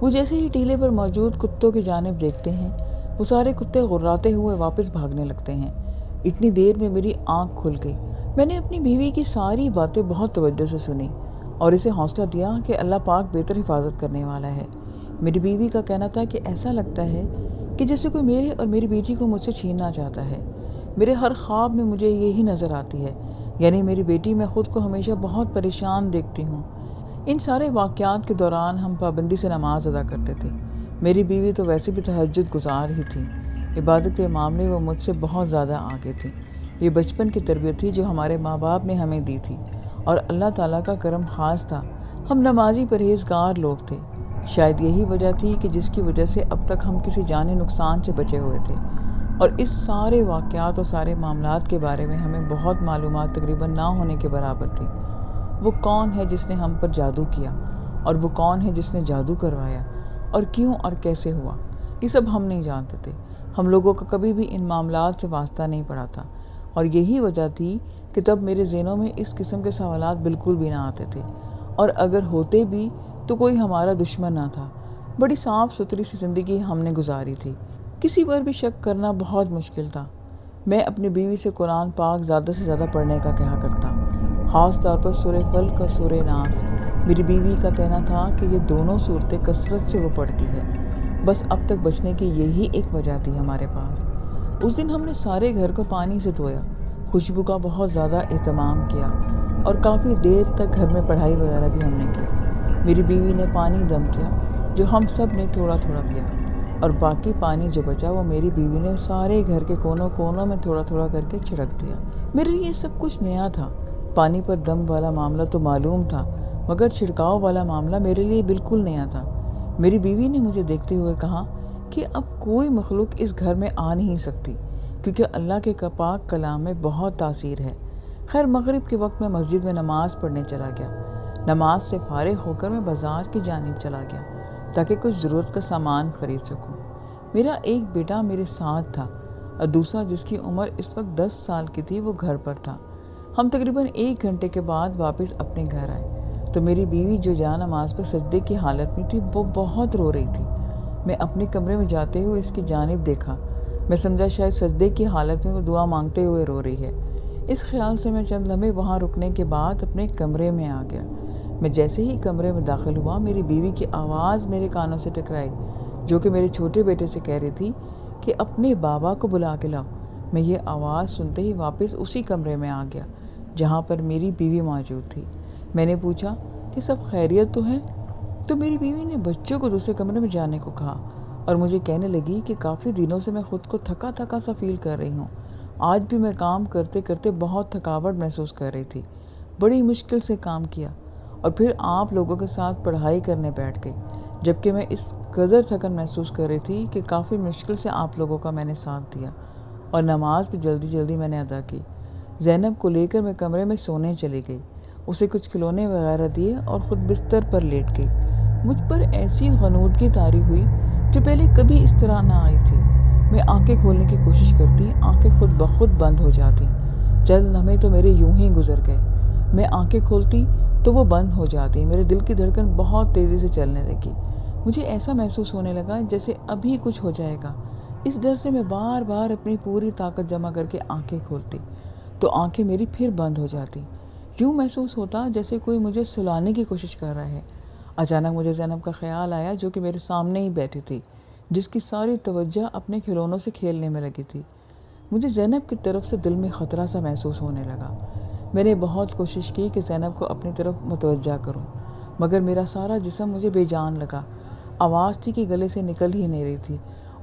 وہ جیسے ہی ٹیلے پر موجود کتوں کی جانب دیکھتے ہیں، وہ سارے کتے غراتے ہوئے واپس بھاگنے لگتے ہیں۔ اتنی دیر میں میری آنکھ کھل گئی۔ میں نے اپنی بیوی کی ساری باتیں بہت توجہ سے سنی اور اسے حوصلہ دیا کہ اللہ پاک بہتر حفاظت کرنے والا ہے۔ میری بیوی کا کہنا تھا کہ ایسا لگتا ہے کہ جیسے کوئی میرے اور میری بیٹی کو مجھ سے چھیننا چاہتا ہے۔ میرے ہر خواب میں مجھے یہی نظر آتی ہے، یعنی میری بیٹی۔ میں خود کو ہمیشہ بہت پریشان دیکھتی ہوں۔ ان سارے واقعات کے دوران ہم پابندی سے نماز ادا کرتے تھے۔ میری بیوی تو ویسے بھی تہجد گزار ہی تھی۔ عبادت کے معاملے وہ مجھ سے بہت زیادہ آگے تھی۔ یہ بچپن کی تربیت تھی جو ہمارے ماں باپ نے ہمیں دی تھی، اور اللہ تعالیٰ کا کرم خاص تھا۔ ہم نمازی پرہیزگار لوگ تھے۔ شاید یہی وجہ تھی کہ جس کی وجہ سے اب تک ہم کسی جانی نقصان سے بچے ہوئے تھے، اور اس سارے واقعات اور سارے معاملات کے بارے میں ہمیں بہت معلومات تقریباً نہ ہونے کے برابر تھی۔ وہ کون ہے جس نے ہم پر جادو کیا، اور وہ کون ہے جس نے جادو کروایا، اور کیوں اور کیسے ہوا، یہ سب ہم نہیں جانتے تھے۔ ہم لوگوں کا کبھی بھی ان معاملات سے واسطہ نہیں پڑا تھا، اور یہی وجہ تھی کہ تب میرے ذہنوں میں اس قسم کے سوالات بالکل بھی نہ آتے تھے، اور اگر ہوتے بھی تو کوئی ہمارا دشمن نہ تھا۔ بڑی صاف ستھری سی زندگی ہم نے گزاری تھی۔ کسی پر بھی شک کرنا بہت مشکل تھا۔ میں اپنی بیوی سے قرآن پاک زیادہ سے زیادہ پڑھنے کا کہا کرتا، خاص طور پر سورہ فلق اور سورہ ناس۔ میری بیوی کا کہنا تھا کہ یہ دونوں صورتیں کثرت سے وہ پڑھتی ہے، بس اب تک بچنے کی یہی ایک وجہ تھی ہمارے پاس۔ اس دن ہم نے سارے گھر کو پانی سے دھویا، خوشبو کا بہت زیادہ اہتمام کیا، اور کافی دیر تک گھر میں پڑھائی وغیرہ بھی ہم نے کی۔ میری بیوی نے پانی دم کیا جو ہم سب نے تھوڑا تھوڑا پیا، اور باقی پانی جو بچا وہ میری بیوی نے سارے گھر کے کونوں کونوں میں تھوڑا تھوڑا کر کے چھڑک دیا۔ میرے لیے سب کچھ نیا تھا۔ پانی پر دم والا معاملہ تو معلوم تھا، مگر چھڑکاؤ والا معاملہ میرے لیے بالکل نیا تھا۔ میری بیوی نے مجھے دیکھتے ہوئے کہا کہ اب کوئی مخلوق اس گھر میں آ نہیں سکتی، کیونکہ اللہ کے پاک کلام میں بہت تاثیر ہے۔ خیر، مغرب کے وقت میں مسجد میں نماز پڑھنے چلا گیا۔ نماز سے فارغ ہو کر میں بازار کی جانب چلا گیا تاکہ کچھ ضرورت کا سامان خرید سکوں۔ میرا ایک بیٹا میرے ساتھ تھا، اور دوسرا جس کی عمر اس وقت 10 سال کی تھی وہ گھر پر تھا۔ ہم تقریباً 1 گھنٹے کے بعد واپس اپنے گھر آئے تو میری بیوی جو جا نماز پر سجدے کی حالت میں تھی وہ بہت رو رہی تھی۔ میں اپنے کمرے میں جاتے ہوئے اس کی جانب دیکھا۔ میں سمجھا شاید سجدے کی حالت میں وہ دعا مانگتے ہوئے رو رہی ہے۔ اس خیال سے میں چند لمحے وہاں رکنے کے بعد اپنے کمرے میں آ گیا۔ میں جیسے ہی کمرے میں داخل ہوا، میری بیوی کی آواز میرے کانوں سے ٹکرائی، جو کہ میرے چھوٹے بیٹے سے کہہ رہی تھی کہ اپنے بابا کو بلا کے لاؤ۔ میں یہ آواز سنتے ہی واپس اسی کمرے میں آ گیا جہاں پر میری بیوی موجود تھی۔ میں نے پوچھا کہ سب خیریت تو ہے؟ تو میری بیوی نے بچوں کو دوسرے کمرے میں جانے کو کہا، اور مجھے کہنے لگی کہ کافی دنوں سے میں خود کو تھکا تھکا سا فیل کر رہی ہوں۔ آج بھی میں کام کرتے کرتے بہت تھکاوٹ محسوس کر رہی تھی۔ بڑی مشکل سے کام کیا، اور پھر آپ لوگوں کے ساتھ پڑھائی کرنے بیٹھ گئی، جبکہ میں اس قدر تھکن محسوس کر رہی تھی کہ کافی مشکل سے آپ لوگوں کا میں نے ساتھ دیا، اور نماز بھی جلدی جلدی میں نے ادا کی۔ زینب کو لے کر میں کمرے میں سونے چلی گئی، اسے کچھ کھلونے وغیرہ دیے اور خود بستر پر لیٹ گئی۔ مجھ پر ایسی غنودگی طاری ہوئی جو پہلے کبھی اس طرح نہ آئی تھی۔ میں آنکھیں کھولنے کی کوشش کرتی، آنکھیں خود بخود بند ہو جاتی۔ چند لمحے تو میرے یوں ہی گزر گئے۔ میں آنکھیں کھولتی تو وہ بند ہو جاتی۔ میرے دل کی دھڑکن بہت تیزی سے چلنے لگی۔ مجھے ایسا محسوس ہونے لگا جیسے ابھی کچھ ہو جائے گا۔ اس ڈر سے میں بار بار اپنی پوری طاقت جمع کر کے آنکھیں کھولتی تو آنکھیں میری پھر بند ہو جاتی۔ یوں محسوس ہوتا جیسے کوئی مجھے سلانے کی کوشش کر رہا ہے۔ اچانک مجھے زینب کا خیال آیا جو کہ میرے سامنے ہی بیٹھی تھی، جس کی ساری توجہ اپنے کھلونوں سے کھیلنے میں لگی تھی۔ مجھے زینب کی طرف سے دل میں خطرہ سا محسوس ہونے لگا۔ میں نے بہت کوشش کی کہ زینب کو اپنی طرف متوجہ کروں، مگر میرا سارا جسم مجھے بے جان لگا۔ آواز تھی کہ گلے سے نکل ہی نہیں رہی تھی،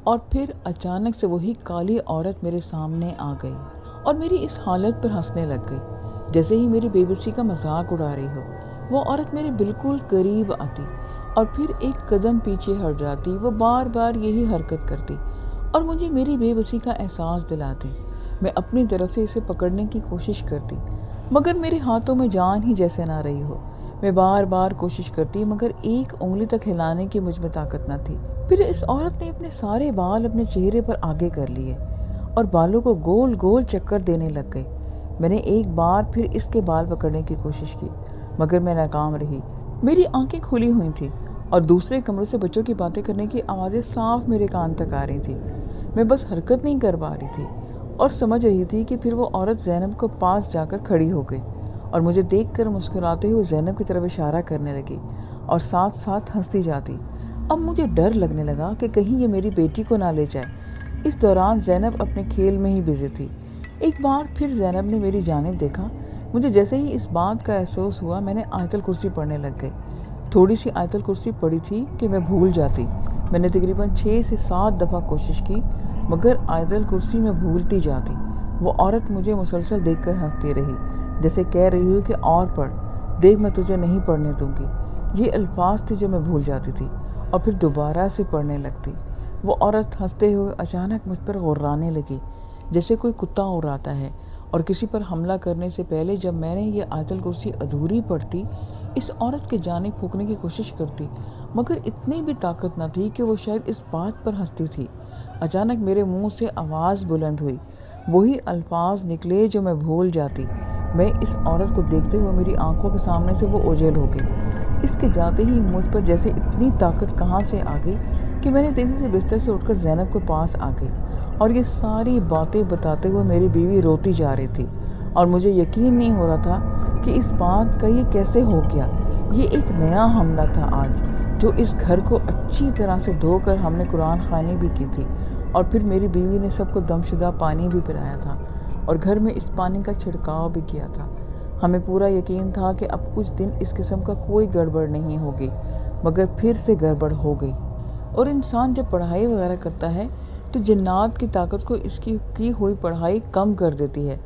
اور پھر اچانک سے وہی کالی عورت میرے سامنے آ گئی اور میری اس حالت پر ہنسنے لگ گئی جیسے ہی میری بے بسی کا مذاق اڑا رہی ہو۔ وہ عورت میرے بالکل قریب آتی اور پھر ایک قدم پیچھے ہٹ جاتی۔ وہ بار بار یہی حرکت کرتی اور مجھے میری بے بسی کا احساس دلاتی۔ میں اپنی طرف سے اسے پکڑنے کی کوشش کرتی، مگر میرے ہاتھوں میں جان ہی جیسے نہ رہی ہو۔ میں بار بار کوشش کرتی، مگر ایک انگلی تک ہلانے کی مجھ میں طاقت نہ تھی۔ پھر اس عورت نے اپنے سارے بال اپنے چہرے پر آگے کر لیے اور بالوں کو گول گول چکر دینے لگ گئی۔ میں نے ایک بار پھر اس کے بال پکڑنے کی کوشش کی مگر میں ناکام رہی۔ میری آنکھیں کھلی ہوئی تھیں اور دوسرے کمروں سے بچوں کی باتیں کرنے کی آوازیں صاف میرے کان تک آ رہی تھی۔ میں بس حرکت نہیں کر پا رہی تھی اور سمجھ رہی تھی کہ پھر وہ عورت زینب کو پاس جا کر کھڑی ہو گئی اور مجھے دیکھ کر مسکراتے ہوئے زینب کی طرف اشارہ کرنے لگی اور ساتھ ساتھ ہنستی جاتی۔ اب مجھے ڈر لگنے لگا کہ کہیں یہ میری بیٹی کو نہ لے جائے۔ اس دوران زینب اپنے کھیل میں ہی بزی تھی۔ ایک بار پھر زینب نے میری جانب دیکھا۔ مجھے جیسے ہی اس بات کا احساس ہوا میں نے آیت الکرسی پڑھنے لگ گئی۔ تھوڑی سی آیت الکرسی پڑھی تھی کہ میں بھول جاتی۔ میں نے تقریباً 6 سے 7 دفعہ کوشش کی مگر آیت الکرسی میں بھولتی جاتی۔ وہ عورت مجھے مسلسل دیکھ کر ہنستی رہی جیسے کہہ رہی ہو کہ اور پڑھ، دیکھ میں تجھے نہیں پڑھنے دوں گی۔ یہ الفاظ تھے جو میں بھول جاتی تھی اور پھر دوبارہ سے پڑھنے لگتی۔ وہ عورت ہنستے ہوئے اچانک مجھ پر غرانے لگی جیسے کوئی کتا غراتا ہے، اور کسی پر حملہ کرنے سے پہلے جب میں نے یہ آیت الکرسی ادھوری پڑھتی اس عورت کی جانب پھونکنے کی کوشش کرتی مگر اتنی بھی طاقت نہ تھی کہ وہ شاید اس بات پر ہنستی تھی۔ اچانک میرے منہ سے آواز بلند ہوئی، وہی الفاظ نکلے جو میں بھول جاتی۔ میں اس عورت کو دیکھتے ہوئے میری آنکھوں کے سامنے سے وہ اوجھل ہو گئی۔ اس کے جاتے ہی مجھ پر جیسے اتنی طاقت کہاں سے آ گئی کہ میں نے تیزی سے بستر سے اٹھ کر زینب کے پاس آ گئی اور یہ ساری باتیں بتاتے ہوئے میری بیوی روتی جا رہی تھی اور مجھے یقین نہیں ہو رہا تھا کہ اس بات کا یہ کیسے ہو گیا۔ یہ ایک نیا حملہ تھا آج، جو اس گھر کو اچھی طرح سے دھو کر ہم نے قرآن خوانی بھی کی تھی اور پھر میری بیوی نے سب کو دم شدہ پانی بھی پلایا تھا اور گھر میں اس پانی کا چھڑکاؤ بھی کیا تھا۔ ہمیں پورا یقین تھا کہ اب کچھ دن اس قسم کا کوئی گڑبڑ نہیں ہوگی مگر پھر سے گڑبڑ ہو گئی۔ اور انسان جب پڑھائی وغیرہ کرتا ہے تو جنات کی طاقت کو اس کی ہوئی پڑھائی کم کر دیتی ہے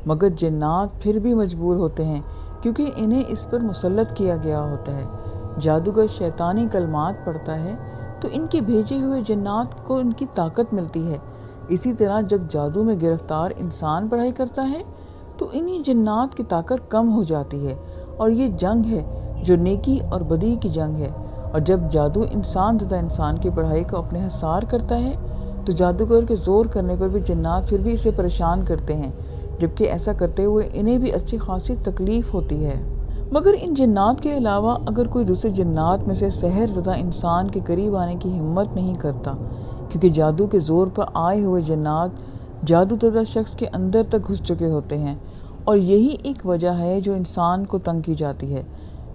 مگر جنات پھر بھی مجبور ہوتے ہیں کیونکہ انہیں اس پر مسلط کیا گیا ہوتا ہے۔ جادوگر شیطانی کلمات پڑھتا ہے تو ان کے بھیجے ہوئے جنات کو ان کی طاقت ملتی ہے۔ اسی طرح جب جادو میں گرفتار انسان پڑھائی کرتا ہے تو انہی جنات کی طاقت کم ہو جاتی ہے، اور یہ جنگ ہے جو نیکی اور بدی کی جنگ ہے۔ اور جب جادو انسان زدہ انسان کی پڑھائی کو اپنے حصار کرتا ہے تو جادوگر کے زور کرنے پر بھی جنات پھر بھی اسے پریشان کرتے ہیں، جبکہ ایسا کرتے ہوئے انہیں بھی اچھی خاصی تکلیف ہوتی ہے۔ مگر ان جنات کے علاوہ اگر کوئی دوسرے جنات میں سے سحر زدہ انسان کے قریب آنے کی ہمت نہیں کرتا، کیونکہ جادو کے زور پر آئے ہوئے جنات جادو زدہ شخص کے اندر تک گھس چکے ہوتے ہیں، اور یہی ایک وجہ ہے جو انسان کو تنگ کی جاتی ہے۔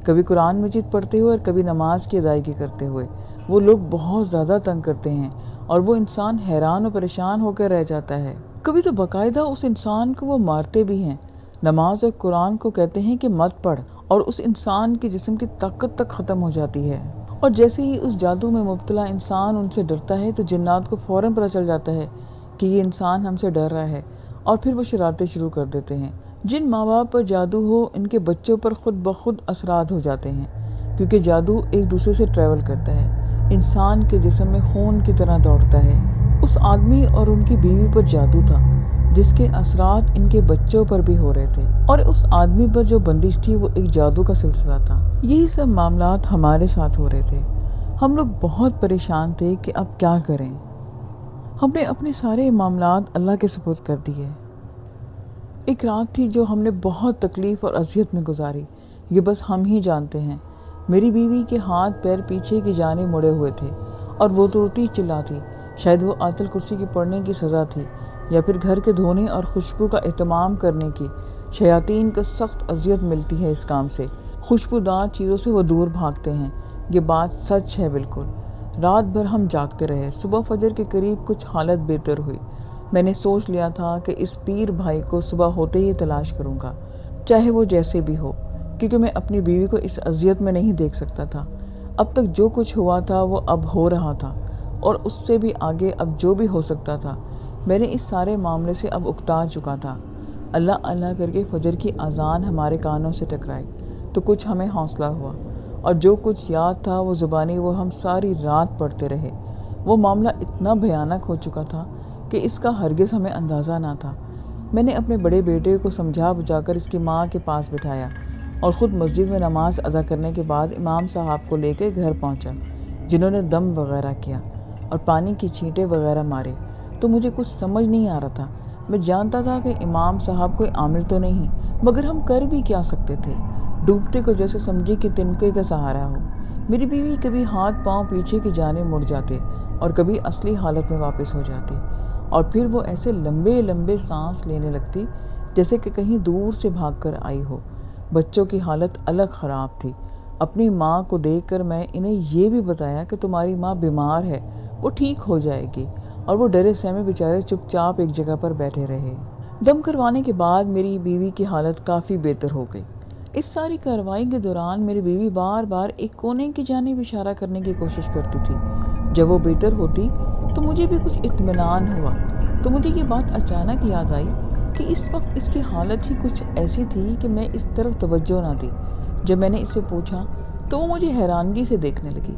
کبھی قرآن مجید پڑھتے ہوئے اور کبھی نماز کی ادائیگی کرتے ہوئے وہ لوگ بہت زیادہ تنگ کرتے ہیں اور وہ انسان حیران و پریشان ہو کر رہ جاتا ہے۔ کبھی تو باقاعدہ اس انسان کو وہ مارتے بھی ہیں۔ نماز اور قرآن کو کہتے ہیں کہ مت پڑھ، اور اس انسان کے جسم کی طاقت تک ختم ہو جاتی ہے۔ اور جیسے ہی اس جادو میں مبتلا انسان ان سے ڈرتا ہے تو جنات کو فوراً پتہ چل جاتا ہے کہ یہ انسان ہم سے ڈر رہا ہے، اور پھر وہ شرارتیں شروع کر دیتے ہیں۔ جن ماں باپ پر جادو ہو ان کے بچوں پر خود بخود اثرات ہو جاتے ہیں، کیونکہ جادو ایک دوسرے سے ٹریول کرتا ہے، انسان کے جسم میں خون کی طرح دوڑتا ہے۔ اس آدمی اور ان کی بیوی پر جادو تھا جس کے اثرات ان کے بچوں پر بھی ہو رہے تھے، اور اس آدمی پر جو بندش تھی وہ ایک جادو کا سلسلہ تھا۔ یہی سب معاملات ہمارے ساتھ ہو رہے تھے۔ ہم لوگ بہت پریشان تھے کہ اب کیا کریں۔ ہم نے اپنے سارے معاملات اللہ کے سپرد کر دیے۔ ایک رات تھی جو ہم نے بہت تکلیف اور اذیت میں گزاری، یہ بس ہم ہی جانتے ہیں۔ میری بیوی کے ہاتھ پیر پیچھے کی جانب مڑے ہوئے تھے اور وہ تو روتی چلاتی، شاید وہ آیت الکرسی کی پڑھنے کی سزا تھی یا پھر گھر کے دھونے اور خوشبو کا اہتمام کرنے کی۔ شیاطین کو سخت اذیت ملتی ہے اس کام سے، خوشبودار چیزوں سے وہ دور بھاگتے ہیں۔ یہ بات سچ ہے بالکل۔ رات بھر ہم جاگتے رہے۔ صبح فجر کے قریب کچھ حالت بہتر ہوئی۔ میں نے سوچ لیا تھا کہ اس پیر بھائی کو صبح ہوتے ہی تلاش کروں گا، چاہے وہ جیسے بھی ہو، کیونکہ میں اپنی بیوی کو اس اذیت میں نہیں دیکھ سکتا تھا۔ اب تک جو کچھ ہوا تھا وہ اب ہو رہا تھا، اور اس سے بھی آگے اب جو بھی ہو سکتا تھا۔ میں نے اس سارے معاملے سے اب اکتا چکا تھا۔ اللہ اللہ کر کے فجر کی اذان ہمارے کانوں سے ٹکرائی تو کچھ ہمیں حوصلہ ہوا، اور جو کچھ یاد تھا وہ زبانی وہ ہم ساری رات پڑھتے رہے۔ وہ معاملہ اتنا بھیانک ہو چکا تھا کہ اس کا ہرگز ہمیں اندازہ نہ تھا۔ میں نے اپنے بڑے بیٹے کو سمجھا بجھا کر اس کی ماں کے پاس بٹھایا اور خود مسجد میں نماز ادا کرنے کے بعد امام صاحب کو لے کے گھر پہنچا، جنہوں نے دم وغیرہ کیا اور پانی کی چھینٹیں وغیرہ مارے۔ تو مجھے کچھ سمجھ نہیں آ رہا تھا میں جانتا تھا کہ امام صاحب کوئی عامل تو نہیں، مگر ہم کر بھی کیا سکتے تھے؟ ڈوبتے کو جیسے سمجھے کہ تنکے کا سہارا ہو۔ میری بیوی کبھی ہاتھ پاؤں پیچھے کی جانب مڑ جاتے اور کبھی اصلی حالت میں واپس ہو جاتی، اور پھر وہ ایسے لمبے لمبے سانس لینے لگتی جیسے کہ کہیں دور سے بھاگ کر آئی ہو۔ بچوں کی حالت الگ خراب تھی۔ اپنی ماں کو دیکھ کر میں انہیں یہ بھی بتایا کہ تمہاری ماں بیمار ہے، وہ ٹھیک ہو جائے گی، اور وہ ڈرے سہمے بیچارے چپ چاپ ایک جگہ پر بیٹھے رہے۔ دم کروانے کے بعد میری بیوی کی حالت کافی بہتر ہو گئی۔ اس ساری کارروائی کے دوران میری بیوی بار بار ایک کونے کی جانب اشارہ کرنے کی کوشش کرتی تھی۔ جب وہ بہتر ہوتی تو مجھے بھی کچھ اطمینان ہوا، تو مجھے یہ بات اچانک یاد آئی کہ اس وقت اس کی حالت ہی کچھ ایسی تھی کہ میں اس طرف توجہ نہ دی۔ جب میں نے اس سے پوچھا تو وہ مجھے حیرانگی سے دیکھنے لگی۔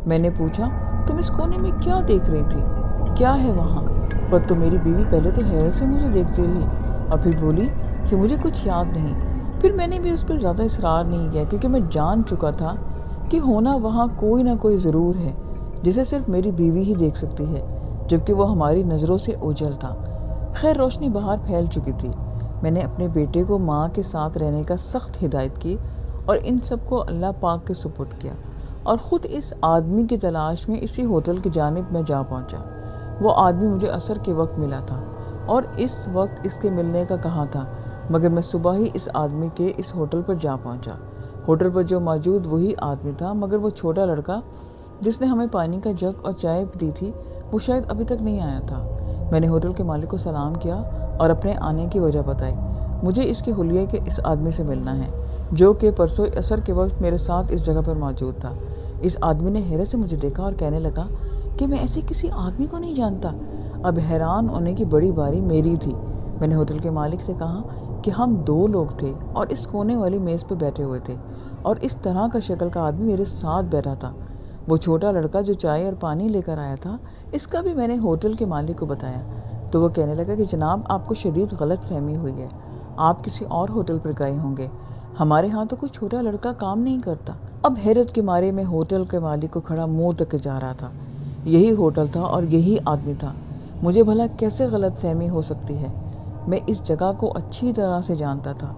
میں نے پوچھا، تم اس کونے میں کیا دیکھ رہی تھی؟ کیا ہے وہاں؟ پر تو میری بیوی پہلے تو حیرت سے مجھے دیکھتی رہی اور پھر بولی کہ مجھے کچھ یاد نہیں۔ پھر میں نے بھی اس پر زیادہ اصرار نہیں کیا، کیونکہ میں جان چکا تھا کہ ہونا وہاں کوئی نہ کوئی ضرور ہے جسے صرف میری بیوی ہی دیکھ سکتی ہے، جبکہ وہ ہماری نظروں سے اوجھل تھا۔ خیر روشنی باہر پھیل چکی تھی۔ میں نے اپنے بیٹے کو ماں کے ساتھ رہنے کا سخت ہدایت کی اور ان سب کو اللہ پاک کے سپرد کیا، اور خود اس آدمی کی تلاش میں اسی ہوٹل کی جانب میں جا پہنچا۔ وہ آدمی مجھے عصر کے وقت ملا تھا اور اس وقت اس کے ملنے کا کہا تھا، مگر میں صبح ہی اس آدمی کے اس ہوٹل پر جا پہنچا۔ ہوٹل پر جو موجود وہی آدمی تھا، مگر وہ چھوٹا لڑکا جس نے ہمیں پانی کا جگ اور چائے دی تھی وہ شاید ابھی تک نہیں آیا تھا۔ میں نے ہوٹل کے مالک کو سلام کیا اور اپنے آنے کی وجہ بتائی۔ مجھے اس کے حلیے کے اس آدمی سے ملنا ہے جو کہ پرسوں عصر کے وقت میرے ساتھ اس جگہ پر موجود تھا۔ اس آدمی نے حیرت سے مجھے دیکھا اور کہنے لگا کہ میں ایسے کسی آدمی کو نہیں جانتا۔ اب حیران ہونے کی بڑی باری میری تھی۔ میں نے ہوٹل کے مالک سے کہا کہ ہم 2 لوگ تھے اور اس کونے والی میز پہ بیٹھے ہوئے تھے، اور اس طرح کا شکل کا آدمی میرے ساتھ بیٹھا تھا۔ وہ چھوٹا لڑکا جو چائے اور پانی لے کر آیا تھا، اس کا بھی میں نے ہوٹل کے مالک کو بتایا، تو وہ کہنے لگا کہ جناب آپ کو شدید غلط فہمی ہوئی ہے، آپ کسی اور ہوٹل پر گئے ہوں گے، ہمارے ہاں تو کوئی چھوٹا لڑکا کام نہیں کرتا۔ اب حیرت کے مارے میں ہوٹل کے مالک کو کھڑا منہ تک جا رہا تھا۔ یہی ہوٹل تھا اور یہی آدمی تھا، مجھے بھلا کیسے غلط فہمی ہو سکتی ہے؟ میں اس جگہ کو اچھی طرح سے جانتا تھا۔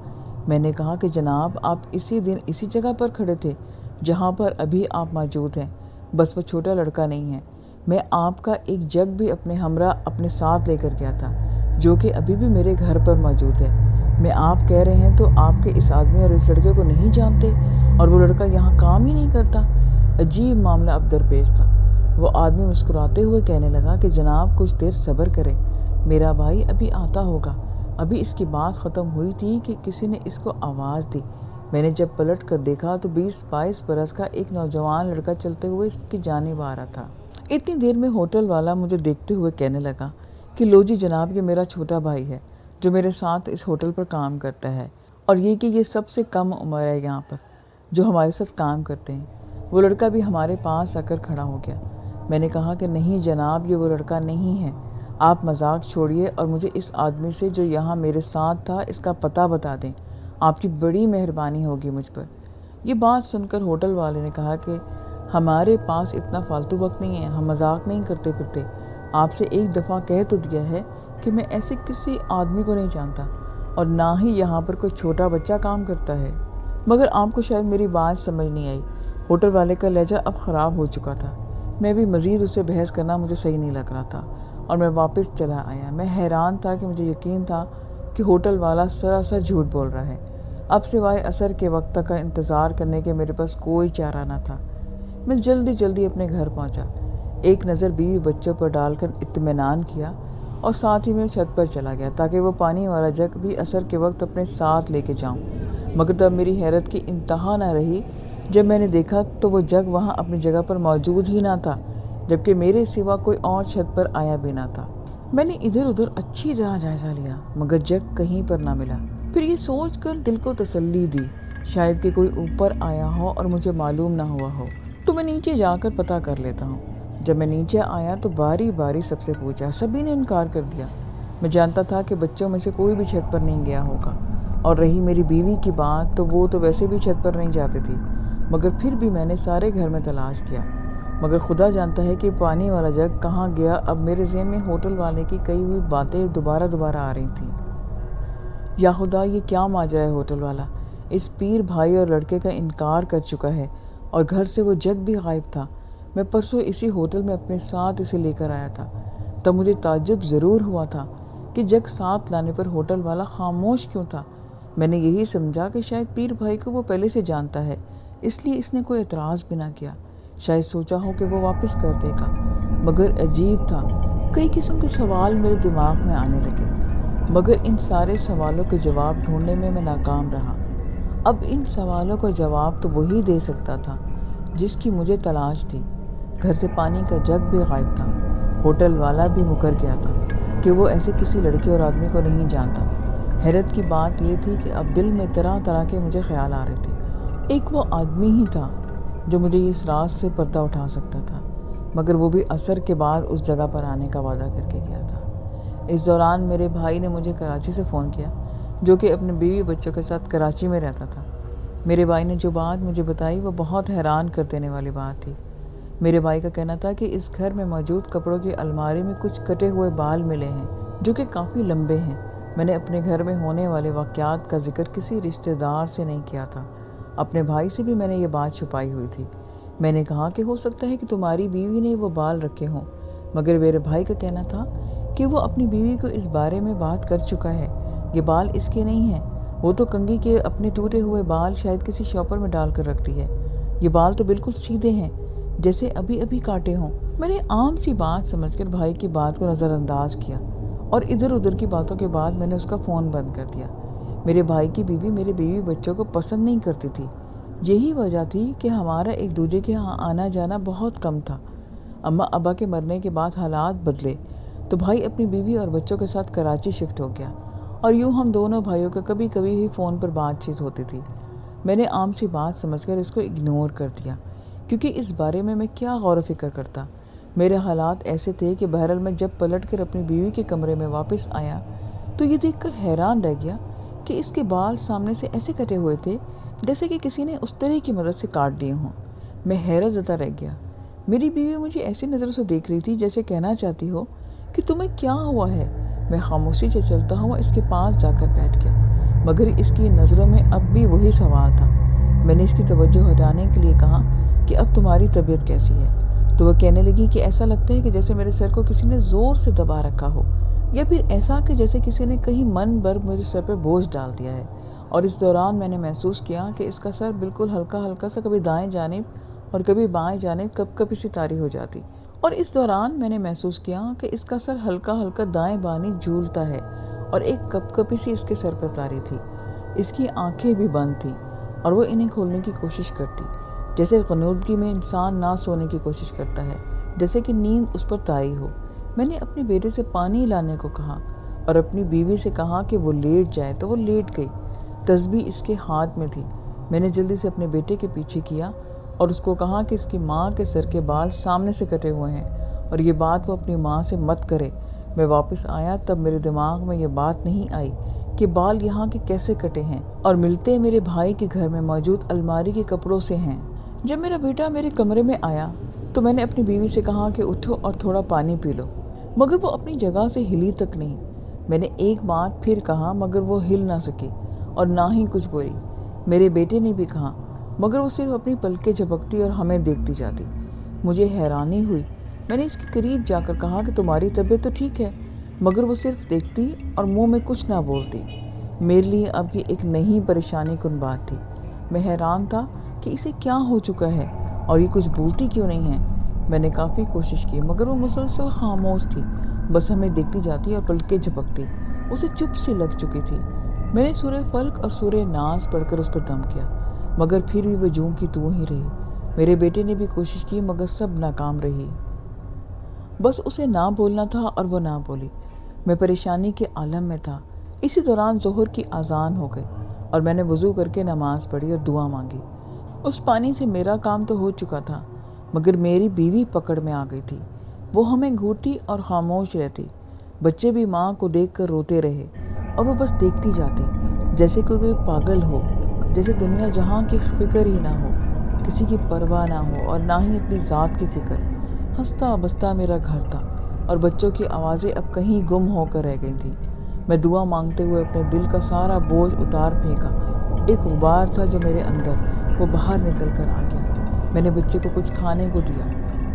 میں نے کہا کہ جناب آپ اسی دن اسی جگہ پر کھڑے تھے جہاں پر ابھی آپ موجود ہیں، بس وہ چھوٹا لڑکا نہیں ہے۔ میں آپ کا ایک جگ بھی اپنے ہمراہ اپنے ساتھ لے کر گیا تھا جو کہ ابھی بھی میرے گھر پر موجود ہے۔ میں آپ کہہ رہے ہیں تو آپ کے اس آدمی اور اس لڑکے کو نہیں جانتے، اور وہ لڑکا یہاں کام ہی نہیں کرتا؟ عجیب معاملہ اب درپیش تھا۔ وہ آدمی مسکراتے ہوئے کہنے لگا کہ جناب کچھ دیر صبر کریں، میرا بھائی ابھی آتا ہوگا۔ ابھی اس کی بات ختم ہوئی تھی کہ کسی نے اس کو آواز دی۔ میں نے جب پلٹ کر دیکھا تو 20-22 برس کا ایک نوجوان لڑکا چلتے ہوئے اس کی جانب آ رہا تھا۔ اتنی دیر میں ہوٹل والا مجھے دیکھتے ہوئے کہنے لگا کہ لو جی جناب، یہ میرا چھوٹا بھائی ہے جو میرے ساتھ اس ہوٹل پر کام کرتا ہے، اور یہ کہ یہ سب سے کم عمر ہے یہاں پر جو ہمارے ساتھ کام کرتے ہیں۔ وہ لڑکا بھی ہمارے پاس آ کر کھڑا ہو گیا۔ میں نے کہا کہ نہیں جناب، یہ وہ لڑکا نہیں ہے، آپ مذاق چھوڑیے اور مجھے اس آدمی سے جو یہاں میرے ساتھ تھا اس کا پتہ بتا دیں، آپ کی بڑی مہربانی ہوگی مجھ پر۔ یہ بات سن کر ہوٹل والے نے کہا کہ ہمارے پاس اتنا فالتو وقت نہیں ہے، ہم مذاق نہیں کرتے پھرتے، آپ سے ایک دفعہ کہہ تو دیا ہے کہ میں ایسے کسی آدمی کو نہیں جانتا، اور نہ ہی یہاں پر کوئی چھوٹا بچہ کام کرتا ہے۔ مگر آپ کو شاید میری بات سمجھ نہیں آئی۔ ہوٹل والے کا لہجہ اب خراب ہو چکا تھا۔ میں بھی مزید اس سے بحث کرنا مجھے صحیح نہیں لگ رہا تھا اور میں واپس چلا آیا۔ میں حیران تھا کہ مجھے یقین تھا کہ ہوٹل والا سراسر جھوٹ بول رہا ہے۔ اب سوائے عصر کے وقت تک کا انتظار کرنے کے میرے پاس کوئی چارہ نہ تھا۔ میں جلدی اپنے گھر پہنچا، ایک نظر بیوی بچوں پر ڈال کر اطمینان کیا اور ساتھ ہی میں چھت پر چلا گیا تاکہ وہ پانی والا جگ بھی عصر کے وقت اپنے ساتھ لے کے جاؤں۔ مگر تب میری حیرت کی انتہا نہ رہی جب میں نے دیکھا تو وہ جگ وہاں اپنی جگہ پر موجود ہی نہ تھا، جبکہ میرے سوا کوئی اور چھت پر آیا بھی نہ تھا۔ میں نے ادھر ادھر اچھی طرح جائزہ لیا مگر جگ کہیں پر نہ ملا۔ پھر یہ سوچ کر دل کو تسلی دی شاید کہ کوئی اوپر آیا ہو اور مجھے معلوم نہ ہوا ہو، تو میں نیچے جا کر پتہ کر لیتا ہوں۔ جب میں نیچے آیا تو باری باری سب سے پوچھا، سبھی نے انکار کر دیا۔ میں جانتا تھا کہ بچوں میں سے کوئی بھی چھت پر نہیں گیا ہوگا، اور رہی میری بیوی کی بات تو وہ تو ویسے بھی چھت پر نہیں جاتی تھی، مگر پھر بھی میں نے سارے گھر میں تلاش کیا۔ مگر خدا جانتا ہے کہ پانی والا جگ کہاں گیا۔ اب میرے ذہن میں ہوٹل والے کی کہی ہوئی باتیں دوبارہ آ رہی تھیں۔ یا خدا، یہ کیا ماجرا ہے؟ ہوٹل والا اس پیر بھائی اور لڑکے کا انکار کر چکا ہے اور گھر سے وہ جگ بھی غائب تھا۔ میں پرسوں اسی ہوٹل میں اپنے ساتھ اسے لے کر آیا تھا، تب مجھے تعجب ضرور ہوا تھا کہ جگ ساتھ لانے پر ہوٹل والا خاموش کیوں تھا۔ میں نے یہی سمجھا کہ شاید پیر بھائی کو وہ پہلے سے جانتا ہے، اس لیے اس نے کوئی اعتراض بھی نہ کیا۔ شاید سوچا ہو کہ وہ واپس کر دے گا۔ مگر عجیب تھا، کئی قسم کے سوال میرے دماغ میں آنے لگے، مگر ان سارے سوالوں کے جواب ڈھونڈنے میں ناکام رہا۔ اب ان سوالوں کا جواب تو وہی دے سکتا تھا جس کی مجھے تلاش تھی۔ گھر سے پانی کا جگ بھی غائب تھا۔ ہوٹل والا بھی مکر گیا تھا کہ وہ ایسے کسی لڑکے اور آدمی کو نہیں جانتا۔ حیرت کی بات یہ تھی کہ اب دل میں طرح کے مجھے خیال آ رہے تھے۔ ایک وہ آدمی ہی تھا جو مجھے اس راز سے پردہ اٹھا سکتا تھا، مگر وہ بھی عصر کے بعد اس جگہ پر آنے کا وعدہ کر کے گیا تھا۔ اس دوران میرے بھائی نے مجھے کراچی سے فون کیا، جو کہ اپنے بیوی بچوں کے ساتھ کراچی میں رہتا تھا۔ میرے بھائی نے جو بات مجھے بتائی وہ بہت حیران کر دینے والی بات تھی۔ میرے بھائی کا کہنا تھا کہ اس گھر میں موجود کپڑوں کی الماری میں کچھ کٹے ہوئے بال ملے ہیں جو کہ کافی لمبے ہیں۔ میں نے اپنے گھر میں ہونے والے واقعات کا ذکر کسی رشتہ دار سے نہیں کیا تھا۔ اپنے بھائی سے بھی میں نے یہ بات چھپائی ہوئی تھی۔ میں نے کہا کہ ہو سکتا ہے کہ تمہاری بیوی نے وہ بال رکھے ہوں، مگر میرے بھائی کا کہنا تھا کہ وہ اپنی بیوی کو اس بارے میں بات کر چکا ہے۔ یہ بال اس کے نہیں ہیں، وہ تو کنگھی کے اپنے ٹوٹے ہوئے بال شاید کسی شاپر میں ڈال کر رکھتی ہے۔ یہ بال تو بالکل سیدھے ہیں، جیسے ابھی کاٹے ہوں۔ میں نے عام سی بات سمجھ کر بھائی کی بات کو نظر انداز کیا اور ادھر ادھر کی باتوں کے بعد میں نے اس کا فون بند کر دیا۔ میرے بھائی کی بیوی میرے بیوی بچوں کو پسند نہیں کرتی تھی۔ یہی وجہ تھی کہ ہمارا ایک دوسرے کے ہاں آنا جانا بہت کم تھا۔ اماں ابا کے مرنے کے بعد حالات بدلے تو بھائی اپنی بیوی اور بچوں کے ساتھ کراچی شفٹ ہو گیا، اور یوں ہم دونوں بھائیوں کا کبھی ہی فون پر بات چیت ہوتی تھی۔ میں نے عام سی بات سمجھ کر اس کو اگنور کر دیا، کیونکہ اس بارے میں کیا غور و فکر کرتا۔ میرے حالات ایسے تھے کہ بہرحال میں جب پلٹ کر اپنی بیوی کے کمرے میں واپس آیا تو یہ دیکھ کر حیران رہ گیا کہ اس کے بال سامنے سے ایسے کٹے ہوئے تھے جیسے کہ کسی نے استری کی مدد سے کاٹ دیے ہوں۔ میں حیرت زدہ رہ گیا۔ میری بیوی مجھے ایسی نظروں سے دیکھ رہی تھی جیسے کہنا چاہتی ہو کہ تمہیں کیا ہوا ہے۔ میں خاموشی سے چلتا ہوا اس کے پاس جا کر بیٹھ گیا، مگر اس کی نظروں میں اب بھی وہی سوال تھا۔ میں نے اس کی توجہ ہٹانے کے لیے کہا کہ اب تمہاری طبیعت کیسی ہے؟ تو وہ کہنے لگی کہ ایسا لگتا ہے کہ جیسے میرے سر کو کسی نے زور سے دبا رکھا ہو، یا پھر ایسا کہ جیسے کسی نے کہیں من بھر میرے سر پہ بوجھ ڈال دیا ہے۔ اور اس دوران میں نے محسوس کیا کہ اس کا سر بالکل ہلکا سا کبھی دائیں جانب اور کبھی بائیں جانب کپ سی طاری ہو جاتی، اور اس دوران میں نے محسوس کیا کہ اس کا سر ہلکا دائیں بائیں جھولتا ہے اور ایک کپ سی اس کے سر پر طاری تھی۔ اس کی آنکھیں بھی بند تھیں اور وہ انہیں کھولنے کی کوشش کرتی، جیسے غنودگی میں انسان نہ سونے کی کوشش کرتا ہے، جیسے کہ نیند اس پر طاری ہو۔ میں نے اپنے بیٹے سے پانی لانے کو کہا اور اپنی بیوی سے کہا کہ وہ لیٹ جائے، تو وہ لیٹ گئی۔ تسبیح اس کے ہاتھ میں تھی۔ میں نے جلدی سے اپنے بیٹے کے پیچھے کیا اور اس کو کہا کہ اس کی ماں کے سر کے بال سامنے سے کٹے ہوئے ہیں اور یہ بات وہ اپنی ماں سے مت کرے۔ میں واپس آیا تب میرے دماغ میں یہ بات نہیں آئی کہ بال یہاں کے کیسے کٹے ہیں اور ملتے میرے بھائی کے گھر میں موجود الماری کے کپڑوں سے ہیں۔ جب میرا بیٹا میرے کمرے میں آیا تو میں نے اپنی بیوی سے کہا کہ اٹھو اور تھوڑا پانی پی لو، مگر وہ اپنی جگہ سے ہلی تک نہیں۔ میں نے ایک بات پھر کہا مگر وہ ہل نہ سکی اور نہ ہی کچھ بولی۔ میرے بیٹے نے بھی کہا مگر وہ صرف اپنی پلکیں جھپکتی اور ہمیں دیکھتی جاتی۔ مجھے حیرانی ہوئی۔ میں نے اس کے قریب جا کر کہا کہ تمہاری طبیعت تو ٹھیک ہے، مگر وہ صرف دیکھتی اور منہ میں کچھ نہ بولتی۔ میرے لیے اب یہ ایک نئی پریشانی کن بات تھی۔ میں حیران تھا کہ اسے کیا ہو چکا ہے اور یہ کچھ بولتی کیوں نہیں ہے۔ میں نے کافی کوشش کی مگر وہ مسلسل خاموش تھی، بس ہمیں دیکھتی جاتی اور پلکیں جھپکتی۔ اسے چپ سی لگ چکی تھی۔ میں نے سورہ فلق اور سورہ ناس پڑھ کر اس پر دم کیا، مگر پھر بھی وہ جوں کی توں ہی رہی۔ میرے بیٹے نے بھی کوشش کی مگر سب ناکام رہی۔ بس اسے نہ بولنا تھا اور وہ نہ بولی۔ میں پریشانی کے عالم میں تھا۔ اسی دوران ظہر کی اذان ہو گئی اور میں نے وضو کر کے نماز پڑھی اور دعا مانگی۔ اس پانی سے میرا کام تو ہو چکا تھا، مگر میری بیوی پکڑ میں آ گئی تھی۔ وہ ہمیں گھورتی اور خاموش رہتی۔ بچے بھی ماں کو دیکھ کر روتے رہے اور وہ بس دیکھتی جاتی، جیسے کوئی پاگل ہو، جیسے دنیا جہاں کی فکر ہی نہ ہو۔ کسی کی پرواہ نہ ہو اور نہ ہی اپنی ذات کی فکر۔ ہنستا بستا میرا گھر تھا اور بچوں کی آوازیں اب کہیں گم ہو کر رہ گئی تھیں۔ میں دعا مانگتے ہوئے اپنے دل کا سارا بوجھ اتار پھینکا۔ ایک غبار تھا جو میرے اندر، وہ باہر نکل کر آ گیا۔ میں نے بچے کو کچھ کھانے کو دیا،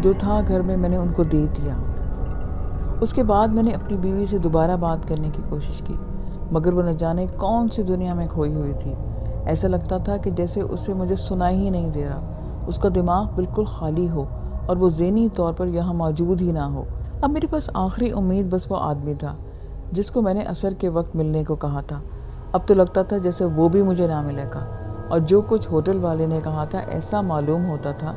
جو تھا گھر میں میں نے ان کو دے دیا۔ اس کے بعد میں نے اپنی بیوی سے دوبارہ بات کرنے کی کوشش کی، مگر وہ نہ جانے کون سی دنیا میں کھوئی ہوئی تھی۔ ایسا لگتا تھا کہ جیسے اسے مجھے سنائی ہی نہیں دے رہا، اس کا دماغ بالکل خالی ہو اور وہ ذہنی طور پر یہاں موجود ہی نہ ہو۔ اب میرے پاس آخری امید بس وہ آدمی تھا جس کو میں نے عصر کے وقت ملنے کو کہا تھا۔ اب تو لگتا تھا جیسے وہ بھی مجھے نہ ملے گا، اور جو کچھ ہوٹل والے نے کہا تھا ایسا معلوم ہوتا تھا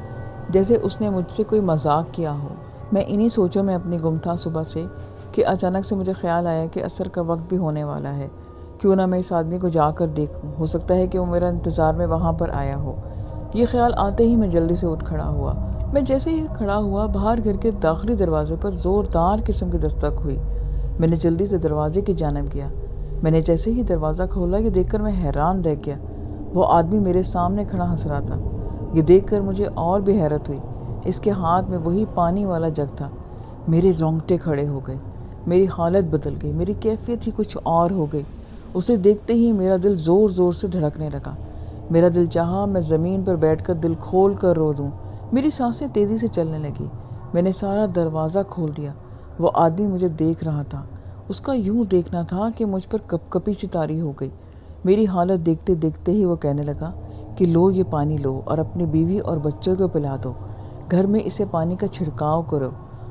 جیسے اس نے مجھ سے کوئی مذاق کیا ہو۔ میں انہی سوچوں میں اپنی گم تھا صبح سے کہ اچانک سے مجھے خیال آیا کہ عصر کا وقت بھی ہونے والا ہے، کیوں نہ میں اس آدمی کو جا کر دیکھوں، ہو سکتا ہے کہ وہ میرا انتظار میں وہاں پر آیا ہو۔ یہ خیال آتے ہی میں جلدی سے اٹھ کھڑا ہوا۔ میں جیسے ہی کھڑا ہوا، باہر گھر کے داخلی دروازے پر زوردار قسم کی دستک ہوئی۔ میں نے جلدی سے دروازے کی جانب گیا۔ میں نے جیسے ہی دروازہ کھولا، یہ دیکھ کر میں حیران رہ گیا۔ وہ آدمی میرے سامنے کھڑا ہنس رہا تھا۔ یہ دیکھ کر مجھے اور بھی حیرت ہوئی۔ اس کے ہاتھ میں وہی پانی والا جگ تھا۔ میرے رونگٹے کھڑے ہو گئے، میری حالت بدل گئی، میری کیفیت ہی کچھ اور ہو گئی۔ اسے دیکھتے ہی میرا دل زور زور سے دھڑکنے لگا۔ میرا دل چاہا میں زمین پر بیٹھ کر دل کھول کر رو دوں۔ میری سانسیں تیزی سے چلنے لگی۔ میں نے سارا دروازہ کھول دیا۔ وہ آدمی مجھے دیکھ رہا تھا۔ اس کا یوں دیکھنا تھا کہ مجھ پر کپ کپی سی طاری ہو گئی۔ میری حالت دیکھتے دیکھتے ہی وہ کہنے لگا کہ لو یہ پانی لو اور اپنی بیوی اور بچوں کو پلا دو۔ گھر میں اسے پانی کا چھڑکاؤ کرو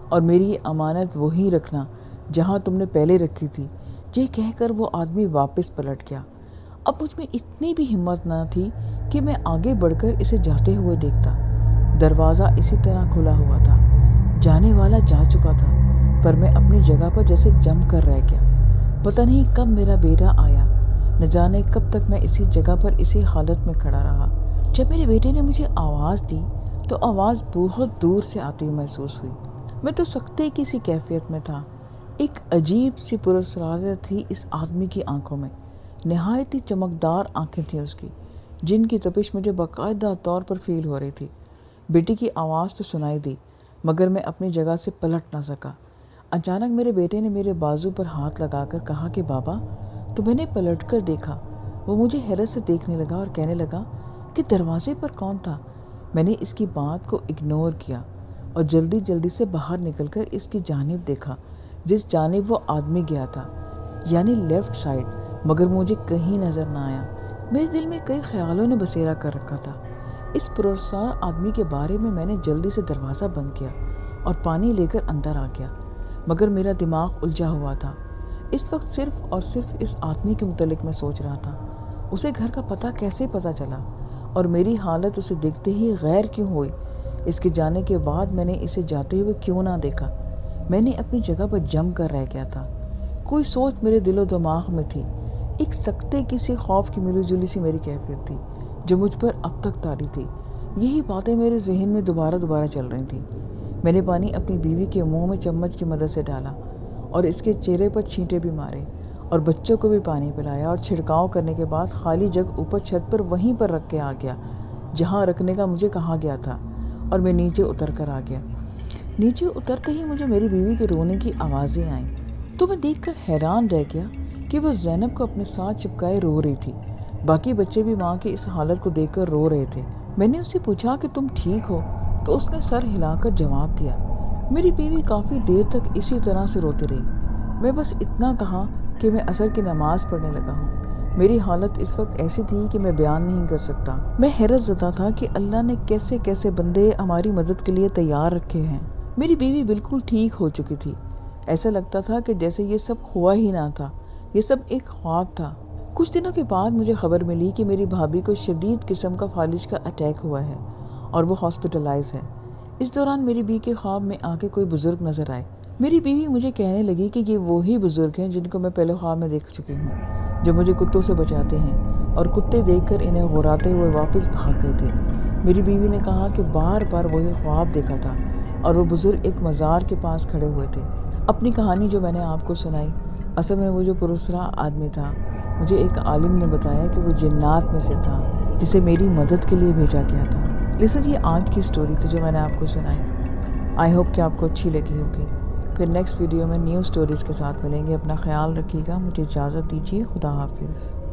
اور میری یہ امانت وہیں رکھنا جہاں تم نے پہلے رکھی تھی۔ یہ کہہ کر وہ آدمی واپس پلٹ گیا۔ اب مجھ میں اتنی بھی ہمت نہ تھی کہ میں آگے بڑھ کر اسے جاتے ہوئے دیکھتا۔ دروازہ اسی طرح کھلا ہوا تھا۔ جانے والا جا چکا تھا، پر میں اپنی جگہ پر جیسے جم کر رہ گیا۔ پتہ نہیں کب میرا بیٹا آیا، نہ جانے کب تک میں اسی جگہ پر اسی حالت میں کھڑا رہا۔ جب میرے بیٹے نے مجھے آواز دی تو آواز بہت دور سے آتی ہوئی محسوس ہوئی۔ میں تو سکتے کی سی کیفیت میں تھا۔ ایک عجیب سی پراسرار تھی اس آدمی کی آنکھوں میں، نہایت ہی چمکدار آنکھیں تھیں اس کی، جن کی تپش مجھے باقاعدہ طور پر فیل ہو رہی تھی۔ بیٹی کی آواز تو سنائی دی، مگر میں اپنی جگہ سے پلٹ نہ سکا۔ اچانک میرے بیٹے نے میرے بازو پر ہاتھ لگا کر کہا کہ بابا۔ تو میں نے پلٹ کر دیکھا۔ وہ مجھے حیرت سے دیکھنے لگا اور کہنے لگا کہ دروازے پر کون تھا؟ میں نے اس کی بات کو اگنور کیا اور جلدی جلدی سے باہر نکل کر اس کی جانب دیکھا جس جانب وہ آدمی گیا تھا، یعنی لیفٹ سائڈ، مگر مجھے کہیں نظر نہ آیا۔ میرے دل میں کئی خیالوں نے بسیرا کر رکھا تھا۔ اس پراسرار آدمی کے بارے میں نے جلدی سے دروازہ بند کیا اور پانی لے کر اندر آ گیا، مگر میرا دماغ الجھا ہوا تھا۔ اس وقت صرف اور صرف اس آدمی کے متعلق میں سوچ رہا تھا۔ اسے گھر کا پتہ کیسے پتہ چلا اور میری حالت اسے دیکھتے ہی غیر کیوں ہوئی؟ اس کے جانے کے بعد میں نے اسے جاتے ہوئے کیوں نہ دیکھا؟ میں نے اپنی جگہ پر جم کر رہ گیا تھا۔ کوئی سوچ میرے دل و دماغ میں تھی۔ ایک سکتے کسی خوف کی ملی جلی سی میری کیفیت تھی جو مجھ پر اب تک طاری تھی۔ یہی باتیں میرے ذہن میں دوبارہ چل رہی تھیں۔ میں نے پانی اپنی بیوی کے منہ میں چمچ کی مدد سے ڈالا اور اس کے چہرے پر چھینٹے بھی مارے اور بچوں کو بھی پانی پلایا اور چھڑکاؤ کرنے کے بعد خالی جگ اوپر چھت پر وہیں پر رکھ کے آ گیا جہاں رکھنے کا مجھے کہا گیا تھا، اور میں نیچے اتر کر آ گیا۔ نیچے اترتے ہی مجھے میری بیوی کے رونے کی آوازیں آئیں تو میں دیکھ کر حیران رہ گیا کہ وہ زینب کو اپنے ساتھ چپکائے رو رہی تھی۔ باقی بچے بھی ماں کی اس حالت کو دیکھ کر رو رہے تھے۔ میں نے اس سے پوچھا کہ تم ٹھیک ہو؟ تو اس نے سر ہلا کر جواب دیا۔ میری بیوی کافی دیر تک اسی طرح سے روتی رہی۔ میں بس اتنا کہا کہ میں عصر کی نماز پڑھنے لگا ہوں۔ میری حالت اس وقت ایسی تھی کہ میں بیان نہیں کر سکتا۔ میں حیرت زدہ تھا کہ اللہ نے کیسے کیسے بندے ہماری مدد کے لیے تیار رکھے ہیں۔ میری بیوی بالکل ٹھیک ہو چکی تھی۔ ایسا لگتا تھا کہ جیسے یہ سب ہوا ہی نہ تھا، یہ سب ایک خواب تھا۔ کچھ دنوں کے بعد مجھے خبر ملی کہ میری بھابھی کو شدید قسم کا فالج کا اٹیک ہوا ہے اور وہ ہاسپٹلائز ہے۔ اس دوران میری بیوی کے خواب میں آ کے کوئی بزرگ نظر آئے۔ میری بیوی مجھے کہنے لگی کہ یہ وہی بزرگ ہیں جن کو میں پہلے خواب میں دیکھ چکی ہوں، جو مجھے کتوں سے بچاتے ہیں، اور کتے دیکھ کر انہیں غراتے ہوئے واپس بھاگ گئے تھے۔ میری بیوی نے کہا کہ بار بار وہی خواب دیکھا تھا اور وہ بزرگ ایک مزار کے پاس کھڑے ہوئے تھے۔ اپنی کہانی جو میں نے آپ کو سنائی، اصل میں وہ جو پراسرار آدمی تھا، مجھے ایک عالم نے بتایا کہ وہ جنات میں سے تھا جسے میری مدد کے لیے بھیجا گیا تھا۔ لسا جی آج کی اسٹوری تو جو میں نے آپ کو سنائی، آئی ہوپ کہ آپ کو اچھی لگی ہوگی۔ پھر نیکسٹ ویڈیو میں نیو اسٹوریز کے ساتھ ملیں گے۔ اپنا خیال رکھیے گا، مجھے اجازت دیجیے، خدا حافظ۔